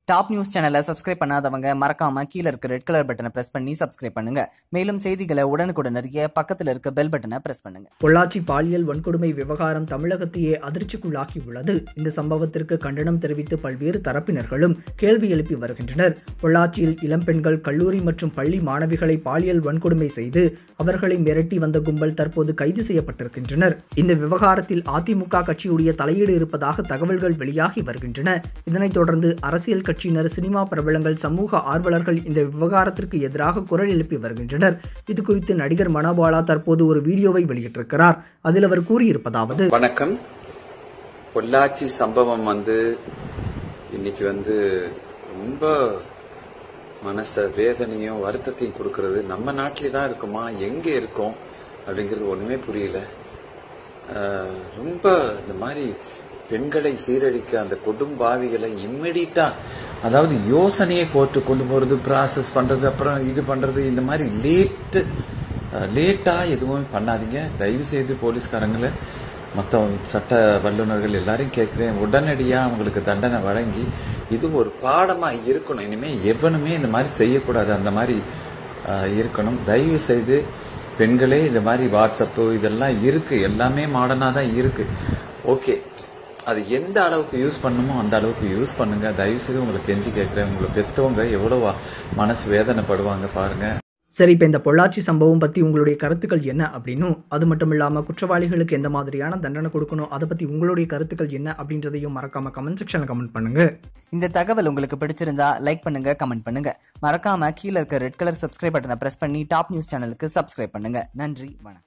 Top news சேனலை subscribe பண்ணாதவங்க மறக்காம கீழ இருக்க ரெட் கலர் பட்டனை பிரஸ் பண்ணி சப்ஸ்கிரைப் பண்ணுங்க. மேலும் செய்திகளை உடனுக்குடன் அறிய பக்கத்துல இருக்க பெல் பட்டனை பிரஸ் பண்ணுங்க. பொள்ளாச்சி பாலியல் வன்கொடுமை விவகாரம் தமிழகத்தையே அதிர்ச்சிக்குள்ளாக்கி உள்ளது. இந்த சம்பவத்திற்கு கண்டனம் தெரிவித்து பல்வேறு தரப்பினர்களும் கேள்வி எழுப்பி வருகின்றனர். பொள்ளாச்சியில் இளம்பெண்கள் கல்லூரி மற்றும் பள்ளி மாணவிகளை பாலியல் வன்கொடுமை செய்து அவர்களை மிரட்டி வந்த கும்பல் தற்போது கைது செய்யப்பட்டிருக்கின்றனர். இந்த விவகாரத்தில் அதிமுக கட்சியுடைய தலையீடு இருப்பதாக தகவல்கள் வெளியாகி வருகின்றன. இதனைத் தொடர்ந்து அரசியல் கட்சியினர், சினிமா பிரபலங்கள், சமூக ஆர்வலர்கள் இந்த விவகாரத்திற்கு எதிராக குரல் எழுப்பி வருகின்றனர். இது குறித்து நடிகர் மனோபாலா தற்போது ஒரு வீடியோவை வெளியிட்டிருக்கிறார். அதில் அவர் கூறியிருப்பதாவது: வணக்கம். பொள்ளாச்சி சம்பவம் இன்னைக்கு ரொம்ப மனச வேதனையும் வருத்தத்தையும் கொடுக்கறது. நம்ம நாட்டிலே தான் இருக்குமா, எங்க இருக்கோம் அப்படிங்கிறது ஒண்ணுமே புரியல. ரொம்ப இந்த மாதிரி பெண்களை சீரழிக்க அந்த கொடும்பாவிகளை இம்மிடியா, அதாவது யோசனையை கோர்ட்டு கொண்டு போறது, ப்ராசஸ் பண்றது, அப்புறம் இது பண்றது, இந்த மாதிரி லேட்டா எதுவும் பண்ணாதீங்க தயவு செய்து. போலீஸ்காரங்களை, மற்ற சட்ட வல்லுநர்கள் எல்லாரையும் கேட்கிறேன், உடனடியா அவங்களுக்கு தண்டனை வழங்கி இது ஒரு பாடமா இருக்கணும். இனிமே எவனுமே இந்த மாதிரி செய்யக்கூடாது, அந்த மாதிரி இருக்கணும். தயவு செய்து பெண்களே, இந்த மாதிரி வாட்ஸ்அப்பு இதெல்லாம் இருக்கு, எல்லாமே மாடர்னா தான் இருக்கு. ஓகே, அது எந்த அளவுக்கு யூஸ் பண்ணுமோ அந்த அளவுக்கு யூஸ் பண்ணுங்க. தயவு செய்து உங்களுக்கு கெஞ்சி கேட்கிறேன். உங்களை பெற்றவங்க எவ்வளவு மனசு வேதனைப்படுவாங்க பாருங்க. சரி, இப்போ இந்த பொள்ளாச்சி சம்பவம் பத்தி உங்களுடைய கருத்துக்கள் என்ன அப்படின்னும், அது மட்டும் இல்லாம குற்றவாளிகளுக்கு எந்த மாதிரியான தண்டனை கொடுக்கணும், அதை பத்தி உங்களுடைய கருத்துக்கள் என்ன அப்படின்றதையும் மறக்காம கமெண்ட் செக்ஷன்ல கமெண்ட் பண்ணுங்க. இந்த தகவல் உங்களுக்கு பிடிச்சிருந்தா லைக் பண்ணுங்க, கமெண்ட் பண்ணுங்க. மறக்காம கீழ இருக்க ரெட் கலர் சப்ஸ்கிரைப் பட்டனை பிரஸ் பண்ணி டாப் நியூஸ் சேனலுக்கு சப்ஸ்கிரைப் பண்ணுங்க. நன்றி, வணக்கம்.